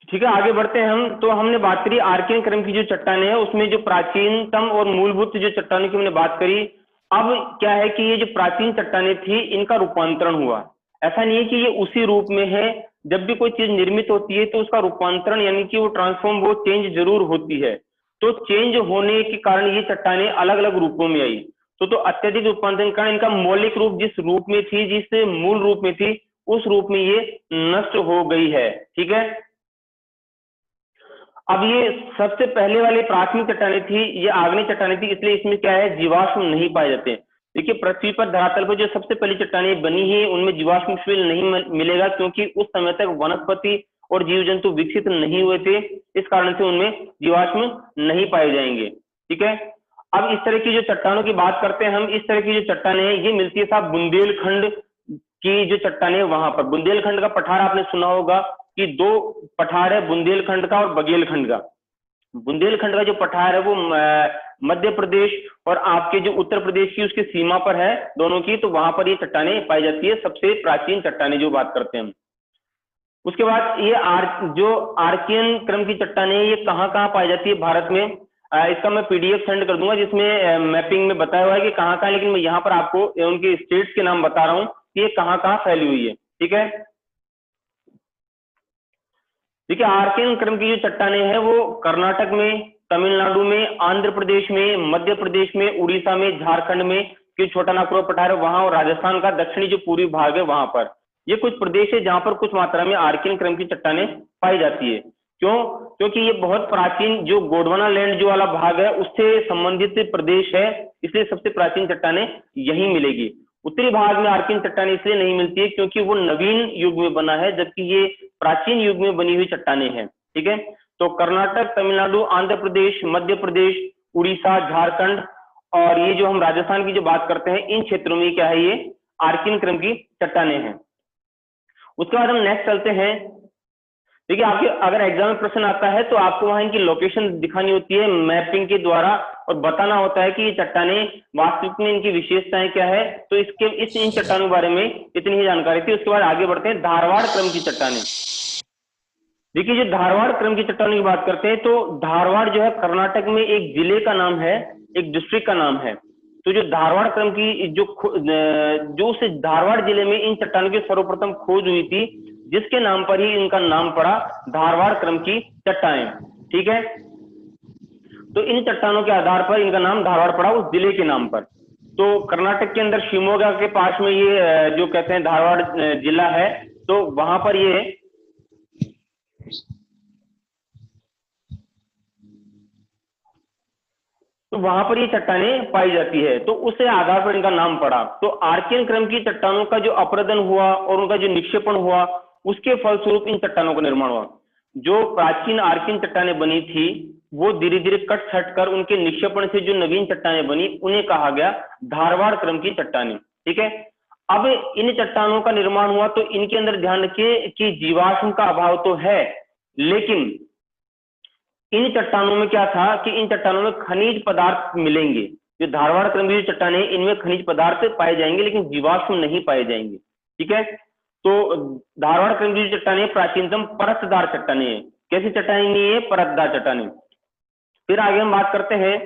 ठीक है, आगे बढ़ते हैं हम। तो हमने बात करी आर्कियन क्रम की जो चट्टानें हैं उसमें जो प्राचीनतम और मूलभूत जो चट्टानों की हमने बात करी। अब क्या है कि ये जो प्राचीन चट्टानें थी इनका रूपांतरण हुआ। ऐसा नहीं है कि ये उसी रूप में है, जब भी कोई चीज निर्मित होती है तो उसका रूपांतरण यानी कि वो ट्रांसफॉर्म, वो चेंज जरूर होती है। तो चेंज होने के कारण ये चट्टानें अलग अलग रूपों में आई। तो अत्यधिक रूपांतरण के कारण इनका मौलिक रूप जिस रूप में थी, जिस मूल रूप में थी, उस रूप में ये नष्ट हो गई है। ठीक है, अब ये सबसे पहले वाली प्राथमिक चट्टानें थी, ये आग्नेय चट्टानें थी, इसलिए इसमें क्या है, जीवाश्म नहीं पाए जाते। देखिए पृथ्वी पर धरातल पर जो सबसे पहली चट्टानें बनी है उनमें जीवाश्म नहीं मिलेगा, क्योंकि उस समय तक वनस्पति और जीव जंतु विकसित नहीं हुए थे, इस कारण से उनमें जीवाश्म नहीं पाए जाएंगे। ठीक है, अब इस तरह की जो चट्टानों की बात करते हैं हम, इस तरह की जो चट्टानें हैं ये मिलती है साहब बुंदेलखंड की जो चट्टानें वहां पर। बुंदेलखंड का पठार आपने सुना होगा कि दो पठार है, बुंदेलखंड का और बघेलखंड का। बुंदेलखंड का जो पठार है वो मध्य प्रदेश और आपके जो उत्तर प्रदेश की उसकी सीमा पर है दोनों की, तो वहां पर ये चट्टानें पाई जाती है, सबसे प्राचीन चट्टानें जो बात करते हैं हम। उसके बाद ये जो आर्कियन क्रम की चट्टानें ये कहाँ कहाँ पाई जाती है भारत में, इसका मैं पीडीएफ सेंड कर दूंगा जिसमें मैपिंग में बताया हुआ है कि कहाँ कहाँ, लेकिन मैं यहाँ पर आपको उनके स्टेट्स के नाम बता रहा हूँ कि ये कहाँ कहाँ फैली हुई है। ठीक है, देखिए आर्कियन क्रम की जो चट्टानें हैं वो कर्नाटक में, तमिलनाडु में, आंध्र प्रदेश में, मध्य प्रदेश में, उड़ीसा में, झारखंड में कि छोटा नागपुर पठार है वहां, और राजस्थान का दक्षिणी जो पूर्वी भाग है वहां पर, ये कुछ प्रदेश है जहां पर कुछ मात्रा में आर्कियन क्रम की चट्टानें पाई जाती है। क्यों? क्योंकि ये बहुत प्राचीन जो गोंडवाना लैंड जो वाला भाग है उससे संबंधित प्रदेश है, इसलिए सबसे प्राचीन चट्टानें यही मिलेगी। उत्तरी भाग में आर्कियन चट्टानें इसलिए नहीं मिलती है क्योंकि वो नवीन युग में बना है, जबकि ये प्राचीन युग में बनी हुई चट्टानें हैं। ठीक है, तो कर्नाटक, तमिलनाडु, आंध्र प्रदेश, मध्य प्रदेश, उड़ीसा, झारखंड और ये जो हम राजस्थान की जो बात करते हैं इन क्षेत्रों में क्या है, ये आर्कियन क्रम की चट्टानें हैं। उसके बाद हम नेक्स्ट चलते हैं। देखिए आपके अगर एग्जाम में प्रश्न आता है तो आपको वहां इनकी लोकेशन दिखानी होती है मैपिंग के द्वारा, और बताना होता है कि ये चट्टानें वास्तविक में इनकी विशेषताएं क्या है। तो इन चट्टानों के बारे में इतनी ही जानकारी थी। उसके बाद आगे बढ़ते हैं धारवाड़ क्रम की चट्टानें। देखिए जो धारवाड़ क्रम की चट्टानों की बात करते हैं तो धारवाड़ जो है कर्नाटक में एक जिले का नाम है, एक डिस्ट्रिक्ट का नाम है। तो जो धारवाड़ क्रम की जो उस धारवाड़ जिले में इन चट्टानों की सर्वप्रथम खोज हुई थी, जिसके नाम पर ही इनका नाम पड़ा धारवाड़ क्रम की चट्टानें। ठीक है, तो इन चट्टानों के आधार पर इनका नाम धारवाड़ पड़ा उस जिले के नाम पर। तो कर्नाटक के अंदर शिवमोगा के पास में ये जो कहते हैं धारवाड़ जिला है, तो वहां पर ये तो वहां पर ये चट्टानें पाई जाती है, तो उससे आधार पर इनका नाम पड़ा। तो आर्कियन क्रम की चट्टानों का जो अपरदन हुआ और उनका जो निक्षेपण हुआ, उसके फलस्वरूप इन चट्टानों का निर्माण हुआ। जो प्राचीन आर्कियन चट्टानें बनी थी वो धीरे धीरे कट छट कर उनके निक्षेपण से जो नवीन चट्टानें बनी उन्हें कहा गया धारवाड़ क्रम की चट्टानें। ठीक है, अब इन चट्टानों का निर्माण हुआ तो इनके अंदर ध्यान रखिए कि जीवाश्म का अभाव तो है, लेकिन इन चट्टानों में क्या था कि इन चट्टानों में खनिज पदार्थ मिलेंगे। जो धारवाड़ क्रम की चट्टानें इनमें खनिज पदार्थ पाए जाएंगे लेकिन जीवाश्म नहीं पाए जाएंगे। ठीक है, तो धारवाड़ क्रम की चट्टानें प्राचीनतम परतदार चट्टानें हैं। कैसी चट्टानें नहीं है? परतदार चट्टानें। फिर आगे हम बात करते हैं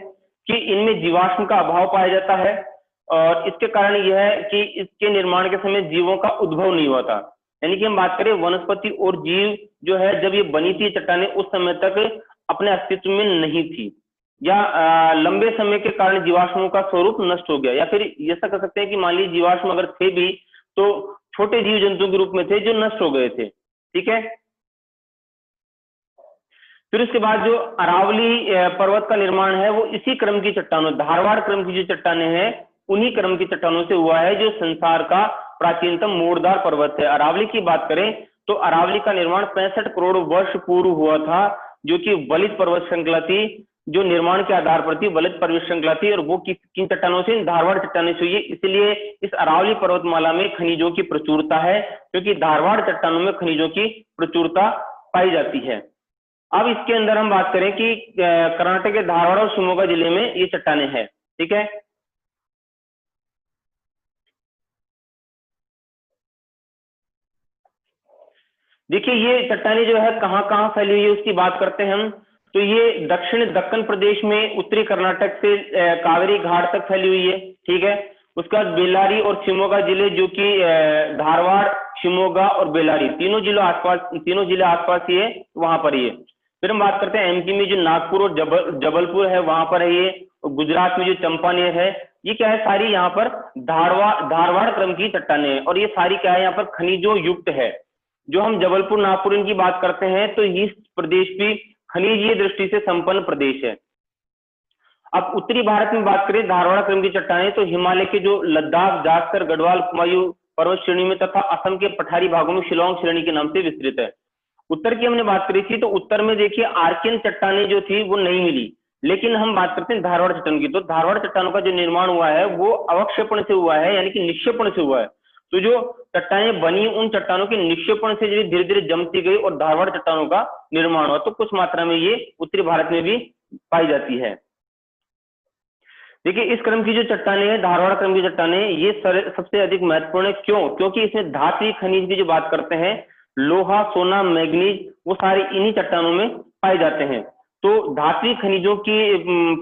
कि इनमें जीवाश्म का अभाव पाया जाता है, और इसके कारण यह है कि इसके निर्माण के समय जीवों का उद्भव नहीं हुआ था। यानी कि हम बात करें वनस्पति और जीव जो है जब ये बनी थी चट्टानें उस समय तक अपने अस्तित्व में नहीं थी, या लंबे समय के कारण जीवाश्मों का स्वरूप नष्ट हो गया, या फिर ऐसा कर सकते हैं कि मान लीजिए जीवाश्म अगर थे भी तो छोटे जीव जंतु के रूप में थे जो नष्ट हो गए थे। ठीक है, फिर उसके बाद जो अरावली पर्वत का निर्माण है वो इसी क्रम की चट्टानों, धारवाड़ क्रम की जो चट्टानें हैं उन्हीं क्रम की चट्टानों से हुआ है, जो संसार का प्राचीनतम मोड़दार पर्वत है। अरावली की बात करें तो अरावली का निर्माण 65 करोड़ वर्ष पूर्व हुआ था, जो कि वलित पर्वत श्रृंखला थी, जो निर्माण के आधार पर थी, वलित पर्वत श्रृंखला थी, और वो किन चट्टानों से? धारवाड़ चट्टानों से हुई है। इसलिए इस अरावली पर्वतमाला में खनिजों की प्रचुरता है, क्योंकि धारवाड़ चट्टानों में खनिजों की प्रचुरता पाई जाती है। अब इसके अंदर हम बात करें कि कर्नाटक के धारवाड़ और शिवमोगा जिले में ये चट्टानें हैं। ठीक है, देखिए ये चट्टानें जो है कहाँ कहाँ फैली हुई है उसकी बात करते हैं हम। तो ये दक्षिण दक्कन प्रदेश में उत्तरी कर्नाटक से कावेरी घाट तक फैली हुई है, ठीक है। उसके बाद बेल्लारी और शिमोगा जिले, जो कि धारवाड़, शिमोगा और बेल्लारी तीनों जिले आसपास ही है, वहां पर ही है। फिर हम बात करते हैं एमपी में जो नागपुर और जबलपुर है वहां पर है ये। और गुजरात में जो चंपानेर है, ये क्या है, सारी यहाँ पर धारवाड़ क्रम की चट्टानें हैं। और ये सारी क्या है, यहाँ पर खनिजों युक्त है। जो हम जबलपुर नागपुर इनकी बात करते हैं तो इस प्रदेश भी खनिजीय दृष्टि से संपन्न प्रदेश है। अब उत्तरी भारत में बात करें धारवाड़ क्रम की चट्टानें, तो हिमालय के जो लद्दाख, जास्कर, गढ़वाल, कुमायूं पर्वत श्रेणी में तथा असम के पठारी भागों में शिलांग श्रेणी के नाम से विस्तृत है। उत्तर की हमने बात करी थी, तो उत्तर में देखिए आर्कियन चट्टानें जो थी वो नहीं मिली, लेकिन हम बात करते हैं धारवाड़ चट्टान की। तो धारवाड़ चट्टानों का जो निर्माण हुआ है वो अवक्षेपण से हुआ है, यानी कि निक्षेपण से हुआ है। तो जो चट्टानें बनी उन चट्टानों के निक्षेपण से धीरे धीरे जमती गई और धारवाड़ चट्टानों का निर्माण हुआ। तो कुछ मात्रा में ये उत्तरी भारत में भी पाई जाती है। देखिए इस क्रम की जो चट्टानें हैं, धारवाड़ क्रम की चट्टानें, ये सबसे अधिक महत्वपूर्ण है। क्यों? क्योंकि इसमें धात्विक खनिज की जो बात करते हैं, लोहा, सोना, मैग्नीज, वो सारे इन्हीं चट्टानों में पाए जाते हैं। तो धात्विक खनिजों की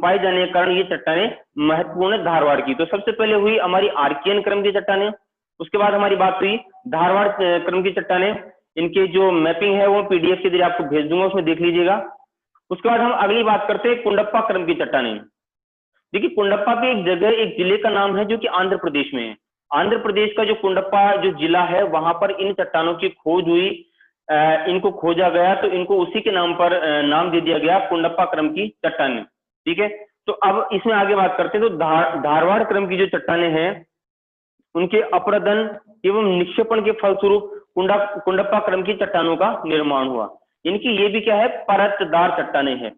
पाए जाने के कारण ये चट्टानें महत्वपूर्ण है धारवाड़ की। तो सबसे पहले हुई हमारी आर्कियन क्रम की चट्टानें, उसके बाद हमारी बात हुई धारवाड़ क्रम की चट्टानें। इनके जो मैपिंग है वो पीडीएफ के जरिए आपको भेज दूंगा, उसमें देख लीजिएगा। उसके बाद हम अगली बात करते हैं कुंडप्पा क्रम की चट्टानें। देखिए कुंडप्पा की एक जगह, एक जिले का नाम है जो कि आंध्र प्रदेश में है। आंध्र प्रदेश का जो कुंडप्पा जो जिला है, वहां पर इन चट्टानों की खोज हुई, इनको खोजा गया, तो इनको उसी के नाम पर नाम दे दिया गया, कुंडप्पा क्रम की चट्टानें, ठीक है। तो अब इसमें आगे बात करते हैं। तो धारवाड़ क्रम की जो चट्टानें हैं, उनके अपरदन एवं निक्षेपण के फलस्वरूप कुंडप्पा क्रम की चट्टानों का निर्माण हुआ। इनकी ये भी क्या है, परतदार चट्टानें हैं।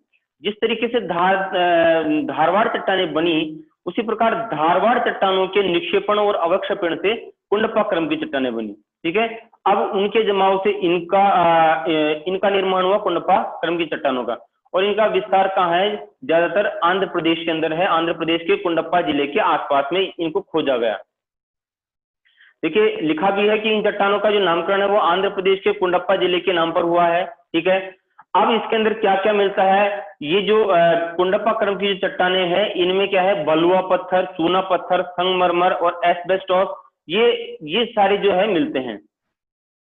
जिस तरीके से धारवाड़ चट्टानें बनी, उसी प्रकार धारवाड़ चट्टानों के निक्षेपण और अवक्षेपण से कुंडप्पा क्रम की चट्टानें बनी, ठीक है। अब उनके जमाव से इनका निर्माण हुआ कुंडप्पा क्रम की चट्टानों का। और इनका विस्तार कहाँ है? ज्यादातर आंध्र प्रदेश के अंदर है। आंध्र प्रदेश के कुंडप्पा जिले के आसपास में इनको खोजा गया। देखिए लिखा भी है कि इन चट्टानों का जो नामकरण है वो आंध्र प्रदेश के कुंडप्पा जिले के नाम पर हुआ है, ठीक है। अब इसके अंदर क्या क्या मिलता है? ये जो कुंडप्पा क्रम की जो चट्टानें हैं, इनमें क्या है, बलुआ पत्थर, चूना पत्थर, संगमरमर और एस्बेस्टॉस, ये सारे जो है मिलते हैं।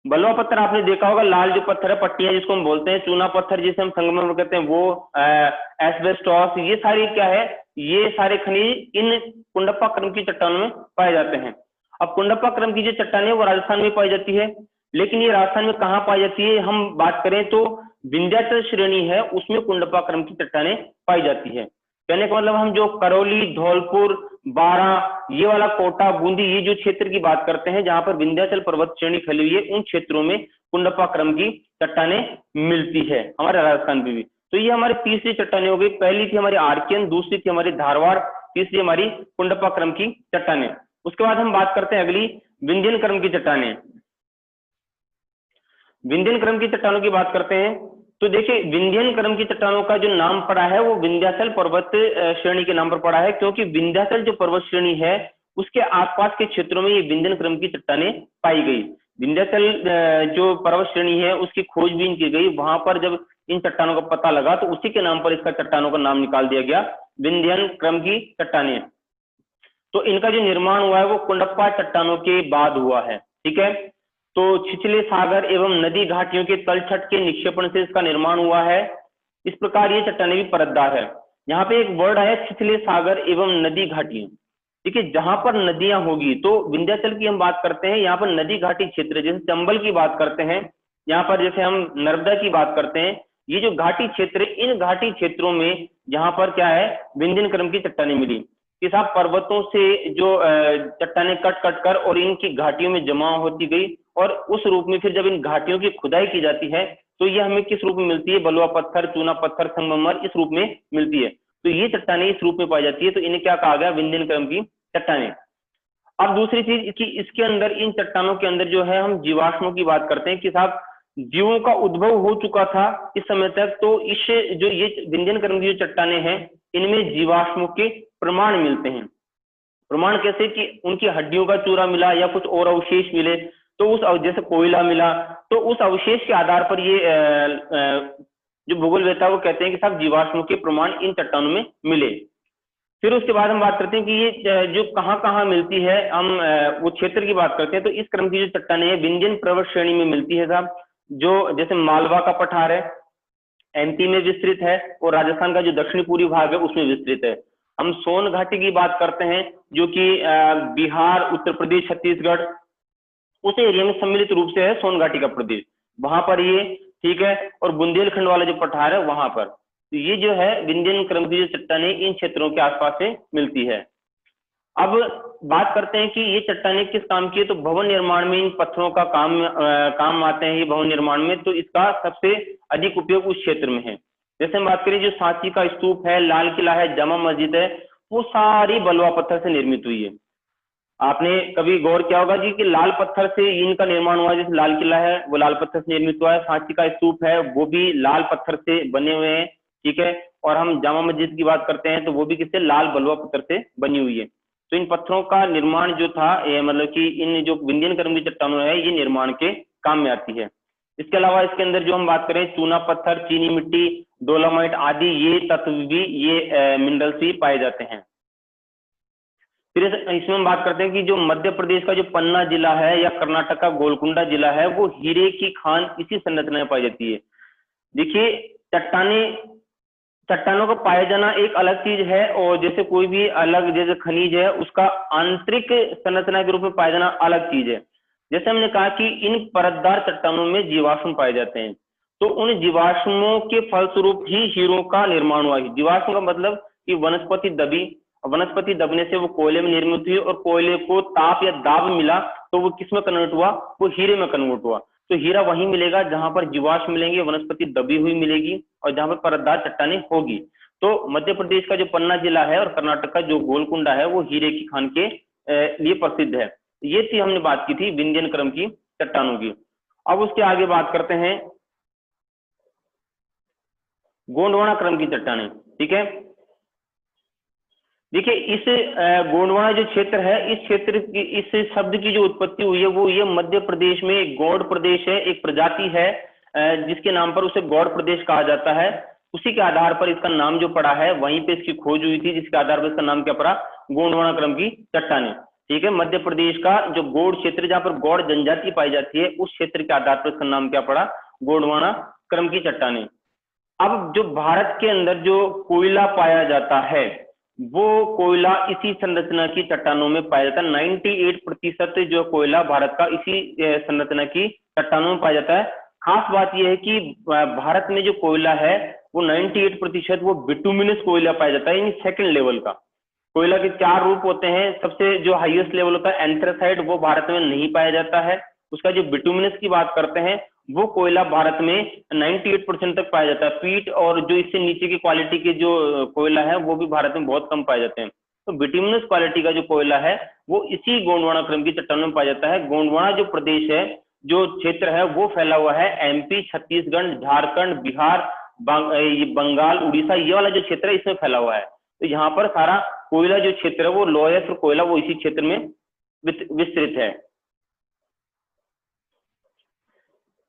बलुआ पत्थर आपने देखा होगा, लाल जो पत्थर है, पट्टियां जिसको हम बोलते हैं, चूना पत्थर जिसे हम संगमरमर कहते हैं, वो एस्बेस्टॉस, ये सारी क्या है, ये सारे खनिज इन कुंडप्पा क्रम की चट्टानों में पाए जाते हैं। अब कुंडप्पा क्रम की जो चट्टानें वो राजस्थान में पाई जाती है, लेकिन ये राजस्थान में कहाँ पाई जाती है? हम बात करें तो विंध्याचल श्रेणी है, उसमें कुंडप्पा क्रम की चट्टानें पाई जाती है। कहने का मतलब हम जो करौली, धौलपुर, बारां, ये वाला कोटा, बूंदी, ये जो क्षेत्र की बात करते हैं जहां पर विंध्याचल पर्वत श्रेणी फैली हुई है, उन क्षेत्रों में कुंडप्पा क्रम की चट्टानें मिलती है, हमारे राजस्थान में भी। तो ये हमारी तीसरी चट्टानें हो गई। पहली थी हमारी आर्कियन, दूसरी थी हमारी धारवाड़, तीसरी हमारी कुंडप्पा क्रम की चट्टानें। उसके बाद हम बात करते हैं अगली विंध्यन क्रम की चट्टानें। विंध्यन क्रम की चट्टानों की बात करते हैं, तो देखिए विंध्यन क्रम की चट्टानों का जो नाम पड़ा है वो विंध्याचल पर्वत श्रेणी के नाम पर पड़ा है, क्योंकि विंध्याचल जो पर्वत श्रेणी है उसके आसपास के क्षेत्रों में ये विंध्यन क्रम की चट्टानें पाई गई। विंध्याचल जो पर्वत श्रेणी है उसकी खोजबीन की गई, वहां पर जब इन चट्टानों का पता लगा तो उसी के नाम पर इसका चट्टानों का नाम निकाल दिया गया, विंध्यन क्रम की चट्टानें। तो इनका जो निर्माण हुआ है वो कुंडप्पा चट्टानों के बाद हुआ है, ठीक है। तो छिछले सागर एवं नदी घाटियों के तलछट के निक्षेपण से इसका निर्माण हुआ है। इस प्रकार ये चट्टानें भी परतदार है। यहाँ पे एक वर्ड है छिछले सागर एवं नदी घाटियों, ठीक है। जहां पर नदियां होगी, तो विंध्याचल की हम बात करते हैं, यहाँ पर नदी घाटी क्षेत्र, जैसे चंबल की बात करते हैं, यहाँ पर जैसे हम नर्मदा की बात करते हैं, ये जो घाटी क्षेत्र, इन घाटी क्षेत्रों में यहाँ पर क्या है, विंध्यन क्रम की चट्टानें मिली। कि साहब पर्वतों से जो चट्टानें कट कट कर और इनकी घाटियों में जमा होती गई, और उस रूप में फिर जब इन घाटियों की खुदाई की जाती है तो ये हमें किस रूप में मिलती है? बलुआ पत्थर, चूना पत्थर, संगमरमर, इस रूप में मिलती है। तो ये चट्टानें इस रूप में पाई जाती है, तो इन्हें क्या कहा गया? विंध्यन क्रम की चट्टानें। अब दूसरी चीज कि इसके अंदर, इन चट्टानों के अंदर जो है हम जीवाश्मों की बात करते हैं कि साहब जीवों का उद्भव हो चुका था इस समय तक, तो इस जो ये विंध्यन क्रम की जो चट्टानें हैं इनमें जीवाश्मों के प्रमाण मिलते हैं। प्रमाण कैसे? कि उनकी हड्डियों का चूरा मिला या कुछ और अवशेष मिले, तो उस जैसे कोयला मिला, तो उस अवशेष के आधार पर ये जो भूगोलवेत्ता वो कहते हैं कि साहब जीवाश्मों के प्रमाण इन चट्टानों में मिले। फिर उसके बाद हम बात करते हैं कि ये जो कहाँ कहाँ मिलती है, हम वो क्षेत्र की बात करते हैं। तो इस क्रम की जो चट्टानें हैं विंध्यन पर्वत श्रेणी में मिलती है साहब, जो जैसे मालवा का पठार है एमपी में विस्तृत है, और राजस्थान का जो दक्षिणी पूर्वी भाग है उसमें विस्तृत है। हम सोन घाटी की बात करते हैं जो कि बिहार, उत्तर प्रदेश, छत्तीसगढ़ उस एरिया में सम्मिलित रूप से है सोन घाटी का प्रदेश, वहां पर ये, ठीक है। और बुंदेलखंड वाला जो पठार है वहां पर, तो ये जो है विंध्यन क्रम की जो चट्टानें इन क्षेत्रों के आसपास से मिलती है। अब बात करते हैं कि ये चट्टानें किस काम की है, तो भवन निर्माण में इन पत्थरों का काम आते हैं ये भवन निर्माण में, तो इसका सबसे अधिक उपयोग उस क्षेत्र में है। जैसे हम बात करें जो सांची का स्तूप है, लाल किला है, जामा मस्जिद है, वो सारी बलुआ पत्थर से निर्मित हुई है। आपने कभी गौर किया होगा जी कि लाल पत्थर से इनका निर्माण हुआ है, जैसे लाल किला है वो लाल पत्थर से निर्मित हुआ है, सांची का स्तूप है वो भी लाल पत्थर से बने हुए हैं, ठीक है। और हम जामा मस्जिद की बात करते हैं तो वो भी किससे, लाल बलुआ पत्थर से बनी हुई है। तो इन पत्थरों का निर्माण जो था मतलब कि इन जो विंध्यन क्रम की चट्टानों है ये निर्माण के काम में आती है। इसके अलावा इसके अंदर जो हम बात करें चूना पत्थर, चीनी मिट्टी, डोलामाइट आदि ये तत्व भी, ये मिनरल्स भी पाए जाते हैं। फिर इसमें हम बात करते हैं कि जो मध्य प्रदेश का जो पन्ना जिला है या कर्नाटक का गोलकुंडा जिला है वो हीरे की खान इसी संरचना में पाई जाती है। देखिए चट्टानों का पाया जाना एक अलग चीज है, और जैसे कोई भी अलग जैसे खनिज है उसका आंतरिक संरचना के रूप में पाया जाना अलग चीज है। जैसे हमने कहा कि इन परतदार चट्टानों में जीवाश्म पाए जाते हैं, तो उन जीवाश्मों के फलस्वरूप ही हीरों का निर्माण हुआ है। जीवाश्म का मतलब कि वनस्पति दबी, वनस्पति दबने से वो कोयले में निर्मित हुई, और कोयले को ताप या दाब मिला तो वो किस में कन्वर्ट हुआ, वो हीरे में कन्वर्ट हुआ। तो हीरा वहीं मिलेगा जहां पर जीवाश्म मिलेंगे, वनस्पति दबी हुई मिलेगी, और जहां पर परतदार चट्टानें होगी। तो मध्य प्रदेश का जो पन्ना जिला है और कर्नाटक का जो गोलकुंडा है वो हीरे की खान के लिए प्रसिद्ध है। ये थी हमने बात की थी विंध्यन क्रम की चट्टानों की। अब उसके आगे बात करते हैं गोंडवाना क्रम की चट्टानें, ठीक है। देखिए इस गोंडवाना जो क्षेत्र है, इस क्षेत्र की, इस शब्द की जो उत्पत्ति हुई है वो ये मध्य प्रदेश में एक गौड़ प्रदेश है, एक प्रजाति है जिसके नाम पर उसे गौड़ प्रदेश कहा जाता है। उसी के आधार पर इसका नाम जो पड़ा है, वहीं पे इसकी खोज हुई थी जिसके आधार पर इसका नाम क्या पड़ा, गोंडवाना क्रम की चट्टानें, ठीक है। मध्य प्रदेश का जो गौड़ क्षेत्र जहां पर गौड़ जनजाति पाई जाती है उस क्षेत्र के आधार पर इसका नाम क्या पड़ा, गोंडवाना क्रम की चट्टानें। अब जो भारत के अंदर जो कोयला पाया जाता है वो कोयला इसी संरचना की चट्टानों में पाया जाता है। 98% जो कोयला भारत का इसी संरचना की चट्टानों में पाया जाता है। खास बात यह है कि भारत में जो कोयला है वो 98% वो बिटुमिनस कोयला पाया जाता है, यानी सेकंड लेवल का। कोयला के 4 रूप होते हैं। सबसे जो हाईएस्ट लेवल होता है एंथ्रासाइड, वो भारत में नहीं पाया जाता है। उसका जो बिटुमिनस की बात करते हैं वो कोयला भारत में 98% तक पाया जाता है। पीट और जो इससे नीचे की क्वालिटी के जो कोयला है वो भी भारत में बहुत कम पाए जाते हैं। तो बिटुमिनस क्वालिटी का जो कोयला है वो इसी गोंडवाना क्रम की चट्टानों में पाया जाता है। गोंडवाना जो प्रदेश है, जो क्षेत्र है, वो फैला हुआ है एमपी, छत्तीसगढ़, झारखंड, बिहार, बंगाल, उड़ीसा, ये वाला जो क्षेत्र है इसमें फैला हुआ है। तो यहाँ पर सारा कोयला जो क्षेत्र है वो लोएस्ट कोयला वो इसी क्षेत्र में विस्तृत है।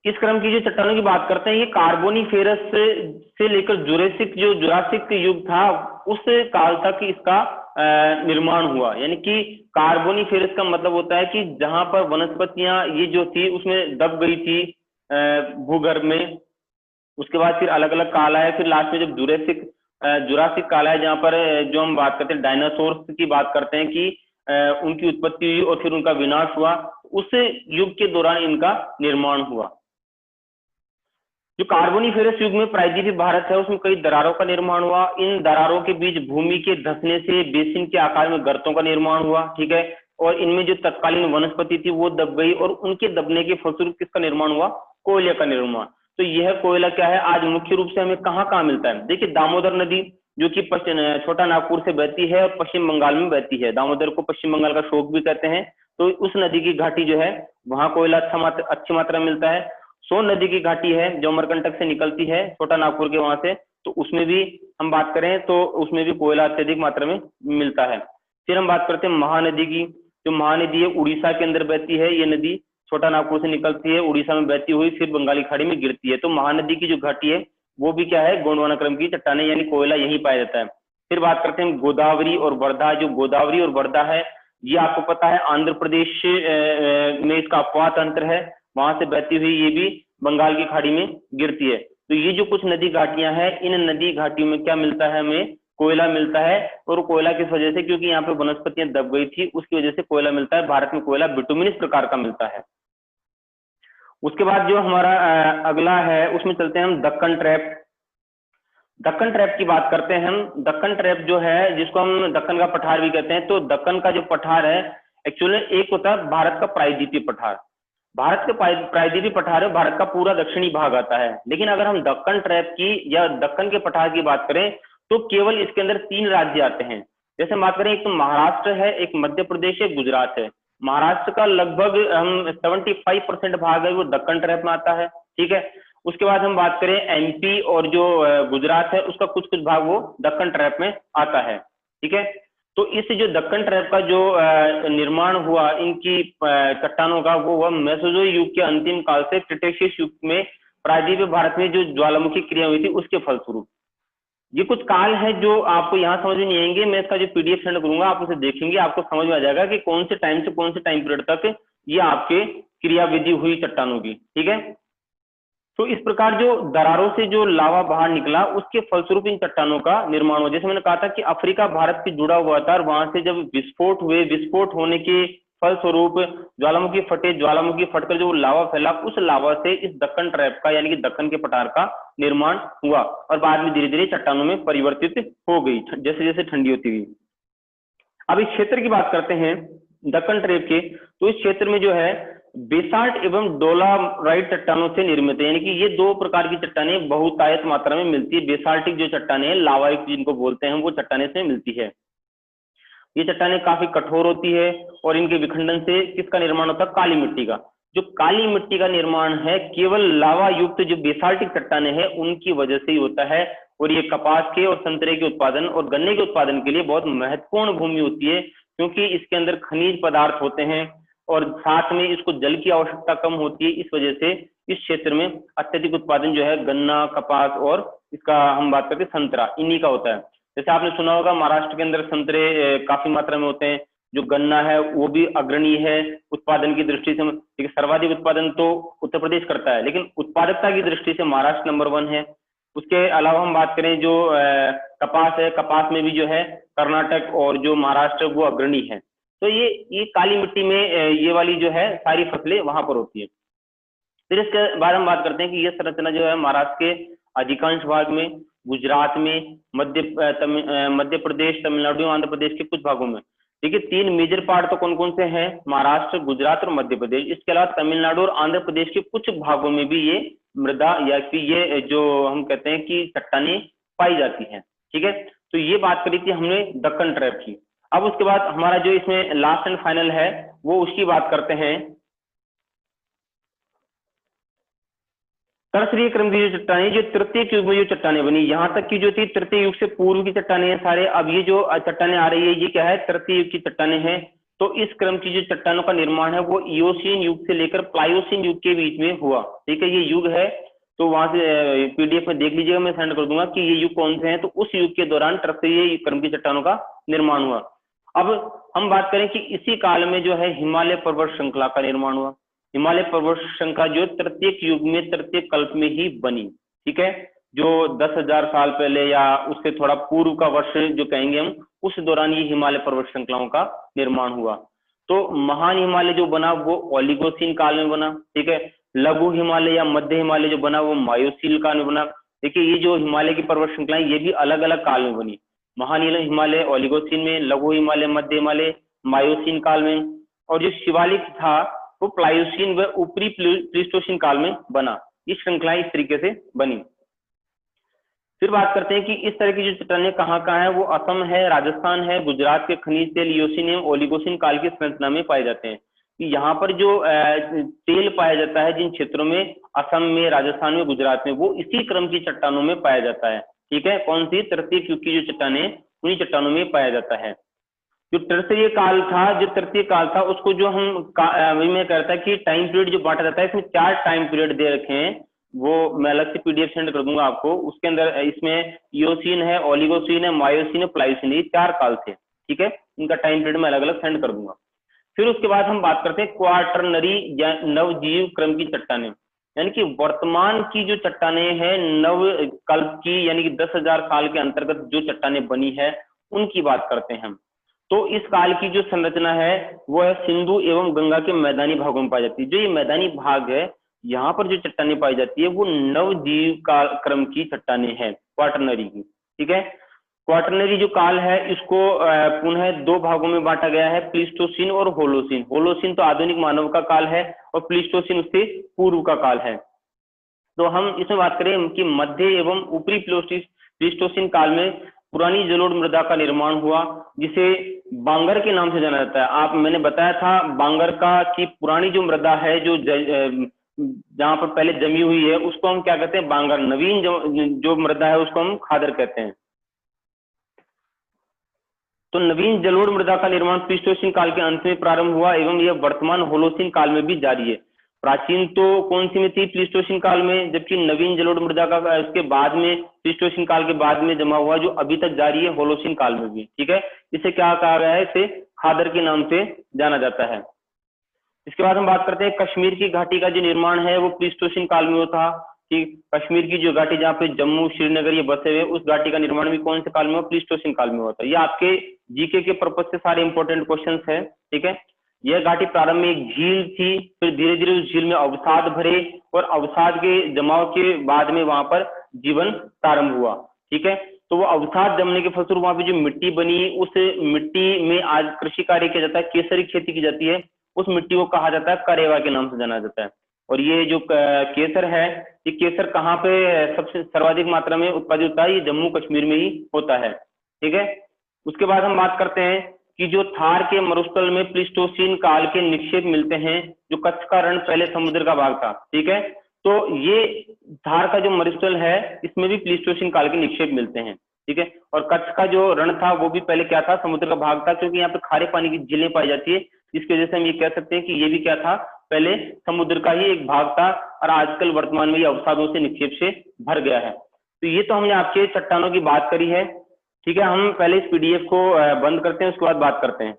इस क्रम की जो चट्टानों की बात करते हैं ये कार्बोनिफेरस से लेकर जुरासिक युग था, उस काल तक इसका निर्माण हुआ। यानी कि कार्बोनिफेरस का मतलब होता है कि जहां पर वनस्पतियां ये जो थी उसमें दब गई थी भूगर्भ में। उसके बाद फिर अलग अलग काल आया, फिर लास्ट में जब जुरासिक काल है जहां पर जो हम बात करते हैं डायनासोर्स की बात करते हैं कि उनकी उत्पत्ति हुई और फिर उनका विनाश हुआ। उस युग के दौरान इनका निर्माण हुआ। जो कार्बोनिफेरस युग में प्रायद्वीपीय भारत है उसमें कई दरारों का निर्माण हुआ। इन दरारों के बीच भूमि के धंसने से बेसिन के आकार में गर्तों का निर्माण हुआ, ठीक है। और इनमें जो तत्कालीन वनस्पति थी वो दब गई, और उनके दबने के फलस्वरूप किसका निर्माण हुआ, कोयले का निर्माण। तो यह कोयला क्या है, आज मुख्य रूप से हमें कहाँ कहाँ मिलता है। देखिए दामोदर नदी जो कि छोटा नागपुर से बहती है और पश्चिम बंगाल में बहती है। दामोदर को पश्चिम बंगाल का शोक भी कहते हैं। तो उस नदी की घाटी जो है वहां कोयला अच्छी मात्रा में मिलता है। सोन नदी की घाटी है जो अमरकंटक से निकलती है छोटा नागपुर के वहां से, तो उसमें भी हम बात करें तो उसमें भी कोयला अत्यधिक मात्रा में मिलता है। फिर हम बात करते हैं महानदी की। जो महानदी है उड़ीसा के अंदर बहती है ये नदी, छोटा नागपुर से निकलती है, उड़ीसा में बहती हुई फिर बंगाली खाड़ी में गिरती है। तो महानदी की जो घाटी है वो भी क्या है, गोंडवाना क्रम की चट्टाने यानी कोयला यही पाया जाता है। फिर बात करते हैं गोदावरी और वर्धा। जो गोदावरी और वर्धा है ये आपको पता है आंध्र प्रदेश में इसका अपवाद तंत्र है, वहां से बहती हुई ये भी बंगाल की खाड़ी में गिरती है। तो ये जो कुछ नदी घाटियां हैं, इन नदी घाटियों में क्या मिलता है, हमें कोयला मिलता है। और कोयला किस वजह से, क्योंकि यहाँ पे वनस्पतियां दब गई थी, उसकी वजह से कोयला मिलता है। भारत में कोयला बिटुमिनस प्रकार का मिलता है। उसके बाद जो हमारा अगला है उसमें चलते हैं हम दक्कन ट्रैप। दक्कन ट्रैप की बात करते हैं हम। दक्कन ट्रैप जो है जिसको हम दक्कन का पठार भी कहते हैं, तो दक्कन का जो पठार है एक्चुअली एक होता है भारत का प्रायद्वीपीय पठार। भारत के प्रायद्वीपीय पठार है, भारत का पूरा दक्षिणी भाग आता है। लेकिन अगर हम दक्कन ट्रैप की या दक्कन के पठार की बात करें तो केवल इसके अंदर 3 राज्य आते हैं। जैसे हम बात करें, एक तो महाराष्ट्र है, एक मध्य प्रदेश है, गुजरात है। महाराष्ट्र का लगभग हम 75% भाग है वो दक्कन ट्रैप में आता है, ठीक है। उसके बाद हम बात करें एमपी और जो गुजरात है उसका कुछ कुछ भाग वो दक्कन ट्रैप में आता है, ठीक है। तो इस जो दक्कन ट्रैप का जो निर्माण हुआ इनकी चट्टानों का, वो हुआ मेसोजोइक युग के अंतिम काल से क्रिटेशियस युग में प्रायद्वीपीय भारत में जो ज्वालामुखी क्रिया हुई थी उसके फलस्वरूप। ये कुछ काल है जो आपको यहाँ समझ में नहीं आएंगे, मैं इसका जो पीडीएफ सेंड करूंगा आप उसे देखेंगे, आपको समझ में आ जाएगा कि कौन से टाइम से कौन से टाइम पीरियड तक ये आपके क्रियाविधि हुई चट्टानों की, ठीक है। तो इस प्रकार जो दरारों से जो लावा बाहर निकला उसके फलस्वरूप इन चट्टानों का निर्माण हुआ। जैसे मैंने कहा था कि अफ्रीका भारत से जुड़ा हुआ था और वहां से जब विस्फोट हुए, विस्फोट होने के फलस्वरूप ज्वालामुखी फटे, ज्वालामुखी फटकर जो लावा फैला, उस लावा से इस दक्कन ट्रैप का यानी कि दक्कन के पठार का निर्माण हुआ और बाद में धीरे धीरे चट्टानों में परिवर्तित हो गई जैसे जैसे ठंडी होती गई। अब इस क्षेत्र की बात करते हैं दक्कन ट्रैप के, तो इस क्षेत्र में जो है बेसाल्ट एवं डोलाराइट चट्टानों से निर्मित है, यानी कि ये 2 प्रकार की चट्टानें बहुतायत मात्रा में मिलती है। बेसाल्टिक जो चट्टानें हैं, लावाइक जिनको बोलते हैं, वो चट्टानें से मिलती है। ये चट्टानें काफी कठोर होती है और इनके विखंडन से किसका निर्माण होता है, काली मिट्टी का। जो काली मिट्टी का निर्माण है केवल लावा युक्त जो बेसाल्टिक चट्टानें हैं उनकी वजह से ही होता है। और ये कपास के और संतरे के उत्पादन और गन्ने के उत्पादन के लिए बहुत महत्वपूर्ण भूमि होती है, क्योंकि इसके अंदर खनिज पदार्थ होते हैं और साथ में इसको जल की आवश्यकता कम होती है। इस वजह से इस क्षेत्र में अत्यधिक उत्पादन जो है गन्ना, कपास और इसका हम बात करते हैं संतरा, इन्हीं का होता है। जैसे आपने सुना होगा महाराष्ट्र के अंदर संतरे काफी मात्रा में होते हैं, जो गन्ना है वो भी अग्रणी है उत्पादन की दृष्टि से। देखिए सर्वाधिक उत्पादन तो उत्तर प्रदेश करता है, लेकिन उत्पादकता की दृष्टि से महाराष्ट्र नंबर 1 है। उसके अलावा हम बात करें जो कपास है, कपास में भी जो है कर्नाटक और जो महाराष्ट्र वो अग्रणी है। तो ये काली मिट्टी में ये वाली जो है सारी फसलें वहां पर होती है। फिर इसके बाद हम बात करते हैं कि यह संरचना जो है महाराष्ट्र के अधिकांश भाग में, गुजरात में, मध्य प्रदेश, तमिलनाडु, आंध्र प्रदेश के कुछ भागों में। देखिए 3 मेजर पार्ट तो कौन कौन से हैं, महाराष्ट्र, गुजरात और मध्य प्रदेश। इसके अलावा तमिलनाडु और आंध्र प्रदेश के कुछ भागों में भी ये मृदा या कि ये जो हम कहते हैं कि चट्टानें पाई जाती हैं, ठीक है। तो ये बात करी थी हमने दक्कन ट्रैप की। अब उसके बाद हमारा जो इसमें लास्ट एंड फाइनल है वो उसकी बात करते हैं तरसरीय क्रम की जो चट्टानें, जो तृतीय युग में जो चट्टानें बनी, यहाँ तक की जो थी तृतीय युग से पूर्व की चट्टानें हैं सारे। अब ये जो चट्टानें आ रही है ये क्या है, तृतीय युग की चट्टानें हैं। तो इस क्रम की जो चट्टानों का निर्माण है वो इयोसीन युग से लेकर प्लायोसीन युग के बीच में हुआ, ठीक है। ये युग है तो वहां से पीडीएफ में देख लीजिएगा, मैं सेंड कर दूंगा कि ये युग कौन से हैं। तो उस युग के दौरान तृतीय क्रम की चट्टानों का निर्माण हुआ। अब हम बात करें कि इसी काल में जो है हिमालय पर्वत श्रृंखला का निर्माण हुआ। हिमालय पर्वत श्रृंखला जो तृतीय युग में, तृतीय कल्प में ही बनी, ठीक है। जो 10,000 साल पहले या उससे थोड़ा पूर्व का वर्ष जो कहेंगे हम, उस दौरान ये हिमालय पर्वत श्रृंखलाओं का निर्माण हुआ। तो महान हिमालय जो बना वो ओलिगोसीन काल में बना, ठीक है। लघु हिमालय या मध्य हिमालय जो बना वो मायोसीन काल में बना। देखिए ये जो हिमालय की पर्वत श्रृंखलाएं ये भी अलग अलग काल में बनी। महान हिमालय ओलिगोसीन में, लघु हिमालय मध्य हिमालय मायोसीन काल में, और जो शिवालिक था वो प्लायोसीन व ऊपरी प्लीस्टोसीन काल में बना। ये श्रृंखलाएं इस तरीके से बनी। फिर बात करते हैं कि इस तरह की जो चट्टानें कहाँ कहाँ है, वो असम है, राजस्थान है, गुजरात के खनिज तेल इयोसीन एवं ओलिगोसीन काल की संरचना में पाए जाते हैं। यहाँ पर जो तेल पाया जाता है जिन क्षेत्रों में, असम में, राजस्थान में, गुजरात में, वो इसी क्रम की चट्टानों में पाया जाता है, ठीक है। कौन सी, तृतीय युग की जो चट्टानें, उन्हीं चट्टानों में पाया जाता है। जो तृतीय काल था उसको जो हम अभी मैं कहता कि टाइम पीरियड जो बांटा जाता है, इसमें 4 टाइम पीरियड दे रखे हैं, वो मैं अलग से पीडीएफ सेंड कर दूंगा आपको। उसके अंदर इसमें इयोसीन है, ओलिगोसीन है, मायोसीन है, प्लाइसीन, ये 4 काल थे, ठीक है। इनका टाइम पीरियड मैं अलग अलग सेंड कर दूंगा। फिर उसके बाद हम बात करते हैं क्वार्टरनरी या नवजीव क्रम की चट्टानें, यानी कि वर्तमान की जो चट्टानें हैं नव कल्प की, यानी कि 10,000 साल के अंतर्गत जो चट्टानें बनी है उनकी बात करते हैं हम। तो इस काल की जो संरचना है वो है सिंधु एवं गंगा के मैदानी भागों में पाई जाती है। जो ये मैदानी भाग है यहाँ पर जो चट्टानें पाई जाती है वो नवजीव काल क्रम की चट्टानें हैं, क्वार्टरनरी की, ठीक है। क्वार्टरनरी जो काल है इसको पुनः 2 भागों में बांटा गया है, प्लीस्टोसीन और होलोसीन। होलोसीन तो आधुनिक मानव का काल है और प्लीस्टोसीन उससे पूर्व का काल है। तो हम इसमें बात करें कि मध्य एवं ऊपरी प्लीस्टोसीन काल में पुरानी जलोढ़ मृदा का निर्माण हुआ, जिसे बांगर के नाम से जाना जाता है। मैंने बताया था बांगर का कि पुरानी जो मृदा है जो जहां पर पहले जमी हुई है उसको हम क्या कहते हैं, बांगर। नवीन जो मृदा है उसको हम खादर कहते हैं। तो नवीन जलोढ़ मृदा का निर्माण प्लीस्टोसीन काल के अंत में प्रारंभ हुआ एवं यह वर्तमान होलोसीन काल में भी जारी है। प्राचीन तो कौन सी में थी, प्लीस्टोसीन काल में, जबकि नवीन जलोढ़ मृदा का इसके बाद में, प्लीस्टोसीन काल के बाद में जमा हुआ जो अभी तक जारी है होलोसीन काल में भी, ठीक है। इसे क्या कहा गया है, इसे खादर के नाम से जाना जाता है। इसके बाद हम बात करते हैं कश्मीर की घाटी का जो निर्माण है वो प्लीस्टोसीन काल में हुआ था कि कश्मीर की जो घाटी जहाँ पे जम्मू श्रीनगर ये बसे हुए, उस घाटी का निर्माण भी कौन से काल में हुआ, प्लीस्टोसीन काल में हुआ था। ये आपके जीके के पर्पज से सारे इंपॉर्टेंट क्वेश्चंस है, ठीक है। यह घाटी प्रारंभ में एक झील थी, फिर धीरे धीरे उस झील में अवसाद भरे और अवसाद के जमाव के बाद में वहां पर जीवन प्रारंभ हुआ, ठीक है। तो वो अवसाद जमने के फलस्वरूप वहां पे जो मिट्टी बनी, उस मिट्टी में आज कृषि कार्य किया जाता है, केसरी खेती की जाती है, उस मिट्टी को कहा जाता है करेवा के नाम से जाना जाता है। और ये जो केसर है, ये केसर कहाँ पे सबसे सर्वाधिक मात्रा में उत्पादित होता है, ये जम्मू कश्मीर में ही होता है, ठीक है। उसके बाद हम बात करते हैं कि जो थार के मरुस्थल में प्लीस्टोसीन काल के निक्षेप मिलते हैं, जो कच्छ का रण पहले समुद्र का भाग था, ठीक है। तो ये थार का जो मरुस्थल है इसमें भी प्लीस्टोसीन काल के निक्षेप मिलते हैं, ठीक है। और कच्छ का जो रण था वो भी पहले क्या था, समुद्र का भाग था, क्योंकि यहाँ पे खारे पानी की झीलें पाई जाती है, जिसकी वजह से हम ये कह सकते हैं कि ये भी क्या था, पहले समुद्र का ही एक भाग था और आजकल वर्तमान में ये अवसादों से निक्षेप से भर गया है। तो ये तो हमने आपके चट्टानों की बात करी है, ठीक है। हम पहले इस पीडीएफ को बंद करते हैं, उसके बाद बात करते हैं।